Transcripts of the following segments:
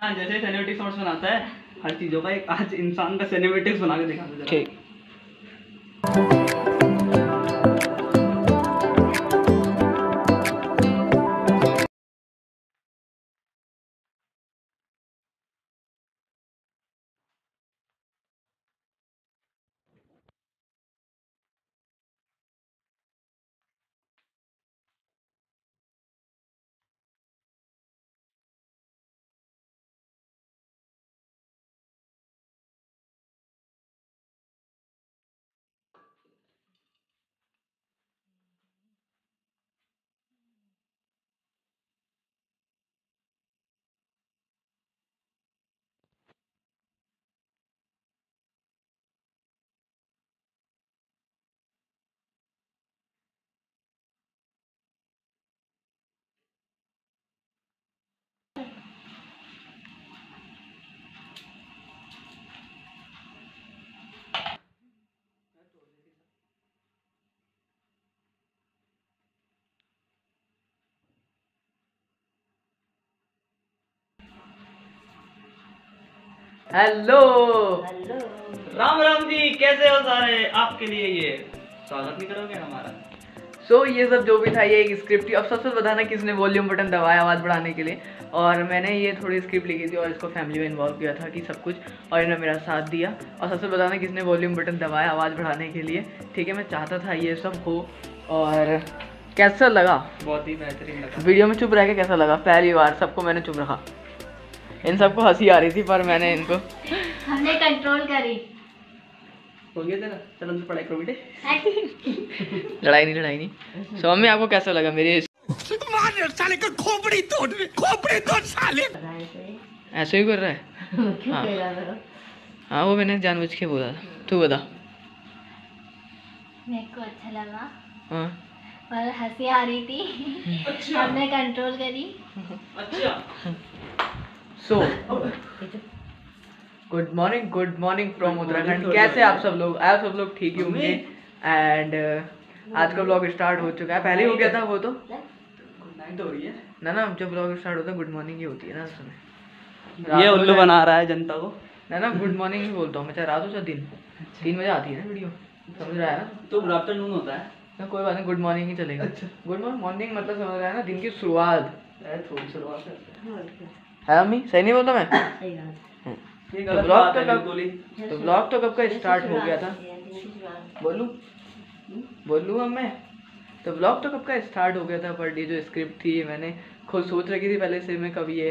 हाँ, जैसे cinematic shots बनाता है हर चीज़ों का, एक आज इंसान का सिनेमैटिक्स बना के दिखाता है। ठीक। हेलो राम राम जी, कैसे हो सारे? आपके लिए ये स्वागत नहीं करोगे हमारा? सो ये सब जो भी था ये एक स्क्रिप्ट थी। अब सबसे बताना किसने वॉल्यूम बटन दबाया आवाज़ बढ़ाने के लिए, और मैंने ये थोड़ी स्क्रिप्ट लिखी थी और इसको फैमिली में इन्वॉल्व किया था कि सब कुछ, और इन्होंने मेरा साथ दिया। और सबसे बताना किसने वॉल्यूम बटन दबाया आवाज़ बढ़ाने के लिए। ठीक है, मैं चाहता था ये सब हो। और कैसा लगा? बहुत ही बेहतरीन लगा। वीडियो में चुप रह के कैसा लगा? पहली बार सबको मैंने चुप रखा। इन सबको हंसी आ रही थी पर मैंने इनको हमने कंट्रोल करी। हो गया तेरा? चलो हम पढ़ाई करो बेटे। लड़ाई नहीं। सो मम्मी आपको कैसा लगा मेरी? साले का खोपड़ी तोड़ साले। ऐसे ही कर रहा है? हाँ वो मैंने जानबूझ के बोला था। तू बता। मेरे को अच्छा लगा हाँ और हंसी आ रही थी। अच्छा। हमने कंट्रोल करी। अच्छा। So good morning from Uttarakhand. कैसे आप सब लोग? आप सब लोग ठीक ही होंगे। एंड आज का ब्लॉग स्टार्ट हो चुका है। पहले हो गया था वो तो गुड नाइट हो रही है ना जब ब्लॉग स्टार्ट होता है गुड मॉर्निंग ही होती है ना उस समय। ये उल्लू बना रहा है जनता को। ना गुड मॉर्निंग ही बोलता हूँ मैं, चाहे रात हो चाहे दिन। 3 बजे आती है ना वीडियो, समझ रहा है ना? तो गुड आफ्टरनून होता है ना कोई बात नहीं, गुड मॉर्निंग ही चलेगा। अच्छा। गुड मॉर्निंग मतलब समझ रहा है ना, दिन की शुरुआत थोड़ी शुरुआत है। मम्मी सही नहीं बोलता मैं? ये तो गलत ब्लॉग बात तो है कब बिल्कुल ही। तो ब्लॉग तो कब का स्टार्ट हो गया था? बोलूँ अब मैं? तो ब्लॉग तो कब का स्टार्ट हो गया था, पर ये जो स्क्रिप्ट थी मैंने खुद सोच रखी थी पहले से मैं कब ये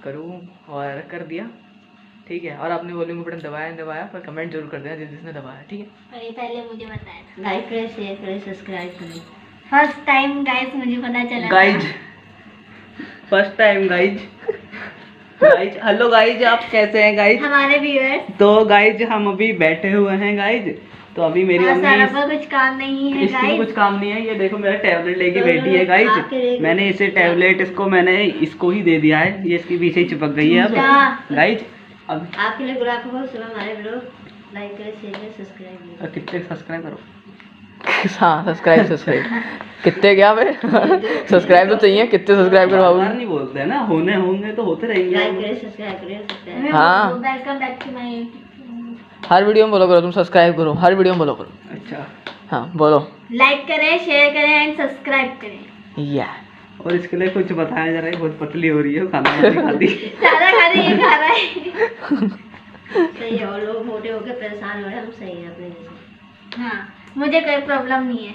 करूँ, और कर दिया। ठीक है, और आपने वॉल्यूम बटन दबाया नहीं दबाया पर कमेंट जरूर कर देना जिसने दबाया। ठीक है, और ये पहले मुझे बताया था। लाइक करें, शेयर करें, सब्सक्राइब करें। फर्स्ट टाइम गाइस मुझे पता चला guys, first time guys. Hello guys, आप कैसे हैं गाइज? हमारे व्यूअर्स। तो गाइज हम अभी बैठे हुए हैं गाइज। तो अभी मेरी मम्मी कुछ काम नहीं है इसकी कुछ काम नहीं है। ये देखो मेरा टैबलेट लेके बैठी है गाइज। मैंने इसे टैबलेट इसको ही दे दिया है। ये इसके पीछे ही चिपक गई है अब गाइज। अब आपके लिए बुरा खबर सुना, हमारे वीडियो लाइक करें, शेयर करें, सब्सक्राइब करें। कितने सब्सक्राइब करो? हाँ सब्सक्राइब कितने क्या भाई? सब्सक्राइब तो चाहिए। कितने सब्सक्राइब करो बाबू? नहीं बोलते हैं ना, होने होंगे तो होते रहेंगे। लाइक करें, सब्सक्राइब करें। हाँ, वेलकम बैक टू माय। हर वीडियो में बोलो करो, तुम सब्सक्राइब करो, हर वीडियो में बोलो करो। अच्छा हाँ बोलो। लाइक करें, शेयर करें एंड सब्सक्राइब करें। या और इसके लिए कुछ बताया जा रहा है। बहुत पतली हो रही है, खाना नहीं खाती। ज्यादा खा रही है, खा रहा है। सही है, और लोग मोटे होकर परेशान हो रहे हैं, हम सही है अपने जैसे। हाँ, मुझे कोई प्रॉब्लम नहीं है।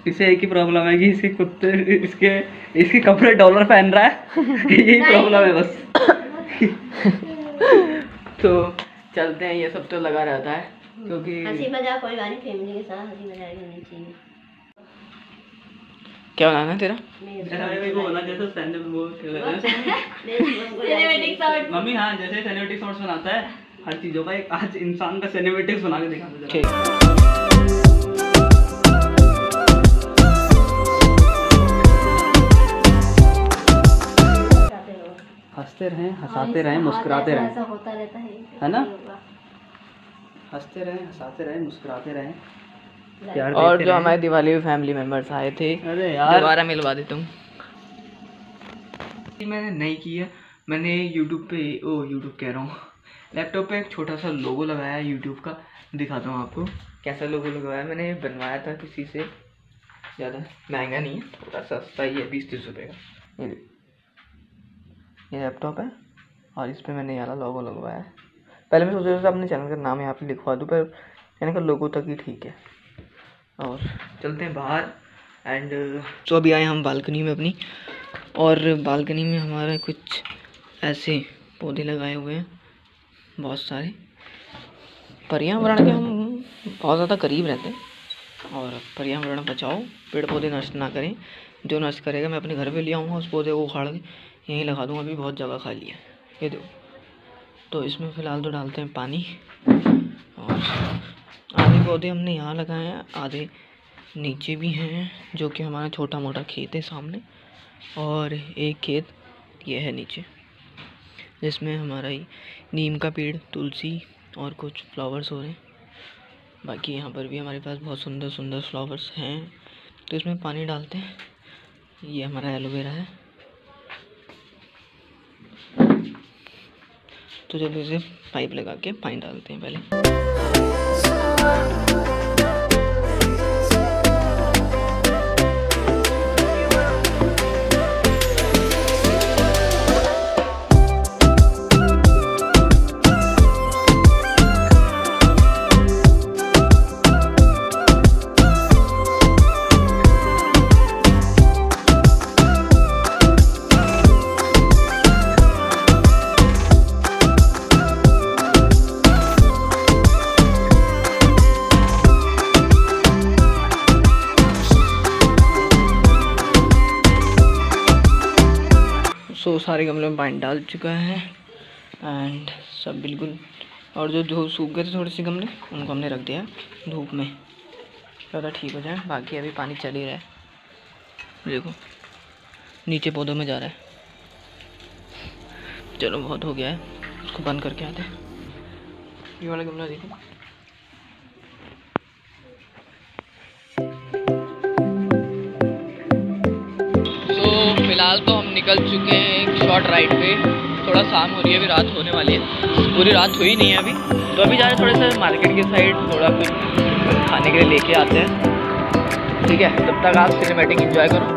इसे एक ही प्रॉब्लम है कि इसके कपड़े डॉलर पहन रहा है। यही प्रॉब्लम है बस। तो चलते हैं, ये सब तो लगा रहता है क्योंकि हंसी मजाक कोई बात नहीं, फैमिली के साथ हंसी मजाक करनी चाहिए। क्या बनाना है तेरा? मम्मी हाँ, जैसे सिनेमैटिक शॉट्स बनाता है हर चीजों का, एक आज इंसान का सिनेमैटिक्स बना के दिखाता है। ठीक। हंसते रहें, हंसाते रहें, मुस्कुराते रहें। ऐसा होता रहता है ना? हंसते रहें, हंसाते रहें, मुस्कुराते रहें, प्यार और देते जो रहें। हमारे दिवाली में फैमिली मेंबर्स आए थे, अरे यार दोबारा मिलवा दे तुम। मैंने नहीं की है मैंने यूट्यूब कह रहा हूँ, लैपटॉप पे एक छोटा सा लोगो लगाया है यूट्यूब का। दिखाता हूँ आपको कैसा लोगो लगवाया है। मैंने बनवाया था किसी से, ज़्यादा महंगा नहीं है, थोड़ा सस्ता ही है, 20-30 रुपये का। ये लैपटॉप है और इस पर मैंने ये वाला लोगो लगवाया है। पहले मैं सोच रहा था अपने चैनल का नाम यहाँ पे लिखवा दूँ, पर चैनल का लोगो तक ही ठीक है। और चलते हैं बाहर एंड तो अभी आए हम बालकनी में अपनी, और बालकनी में हमारा कुछ ऐसे पौधे लगाए हुए हैं, बहुत सारे। पर्यावरण के हम बहुत ज़्यादा करीब रहते हैं, और पर्यावरण बचाओ, पेड़ पौधे नष्ट ना करें। जो नष्ट करेगा मैं अपने घर पे ले आऊँगा, उस पौधे को उखाड़ के यहीं लगा दूँगा। अभी बहुत जगह खाली है, ये देखो। तो इसमें फ़िलहाल तो डालते हैं पानी, और आधे पौधे हमने यहाँ लगाए हैं, आधे नीचे भी हैं, जो कि हमारा छोटा मोटा खेत है सामने, और एक खेत ये है नीचे, जिसमें हमारा ही नीम का पेड़, तुलसी और कुछ फ्लावर्स हो रहे हैं। बाकी यहाँ पर भी हमारे पास बहुत सुंदर सुंदर फ्लावर्स हैं, तो इसमें पानी डालते हैं। ये हमारा एलोवेरा है, तो जब इसे पाइप लगा के पानी डालते हैं पहले। तो सारे गमलों में पानी डाल चुका है एंड सब बिल्कुल, और जो सूख गए थे थोड़े से गमले, उनको हमने रख दिया धूप में, ज़्यादा ठीक हो जाए। बाकी अभी पानी चल ही रहा है, देखो नीचे पौधों में जा रहा है। चलो बहुत हो गया है, उसको बंद करके आते हैं। ये वाला गमला देखो, फिलहाल तो हम निकल चुके हैं एक शॉर्ट राइड पे। थोड़ा शाम हो रही है, अभी रात होने वाली है, पूरी रात हुई नहीं है अभी। तो अभी जा रहे थोड़े से मार्केट के साइड, थोड़ा कुछ खाने के लिए लेके आते हैं, ठीक है। तब तक आप सिनेमैटिक एंजॉय करो।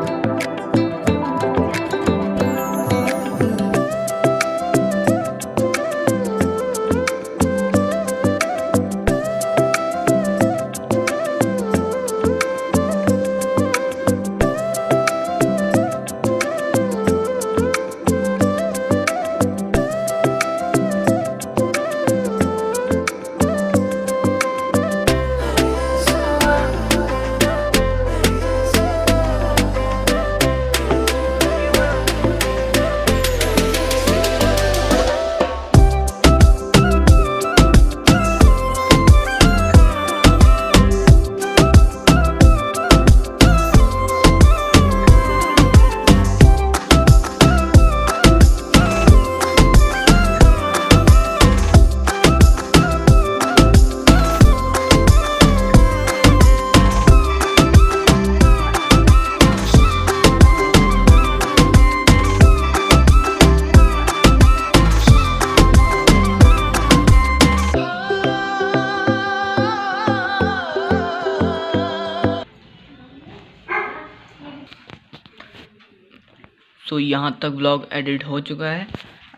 तो यहाँ तक व्लॉग एडिट हो चुका है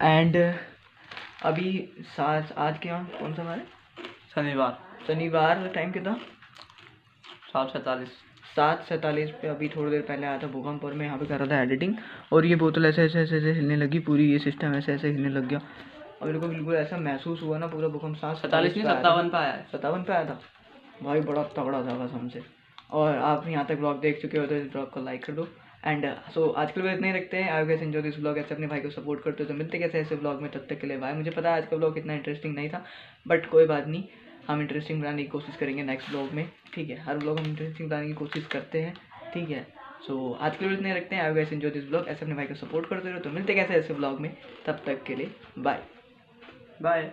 एंड अभी आज क्या कौन सा बार है? शनिवार टाइम कितना? 7:47 पे अभी थोड़ी देर पहले आया था भूकंप, और मैं यहाँ पे कर रहा था एडिटिंग, और ये बोतल ऐसे ऐसे ऐसे ऐसे हिलने लगी, पूरी ये सिस्टम ऐसे ऐसे हिलने लग गया, और मेरे को बिल्कुल ऐसा महसूस हुआ ना पूरा भूकंप। 7:47 नहीं 57 पे आया है, 57 पे आया था भाई, बड़ा तगड़ा था कसम से। और आप यहाँ तक ब्लॉग देख चुके हो तो इस ब्लॉग को लाइक कर दो एंड सो आज के लिए इतने ही रखते हैं। I guess enjoy this blog. ऐसे अपने भाई को सपोर्ट करते हो तो मिलते कैसे ऐसे ब्लॉग में, तब तक के लिए बाय। मुझे पता है आज का ब्लॉग इतना इंटरेस्टिंग नहीं था, बट कोई बात नहीं, हम इंटरेस्टिंग बनाने की कोशिश करेंगे नेक्स्ट ब्लॉग में, ठीक है। हर ब्लॉग हम इंटरेस्टिंग बनाने की कोशिश करते हैं, ठीक है। सो आज के लिए इतने रखते हैं। I guess enjoy this blog. ऐसे अपने भाई को सपोर्ट करते रहो तो मिलते कैसे ऐसे ब्लॉग में, तब तक के लिए बाय बाय।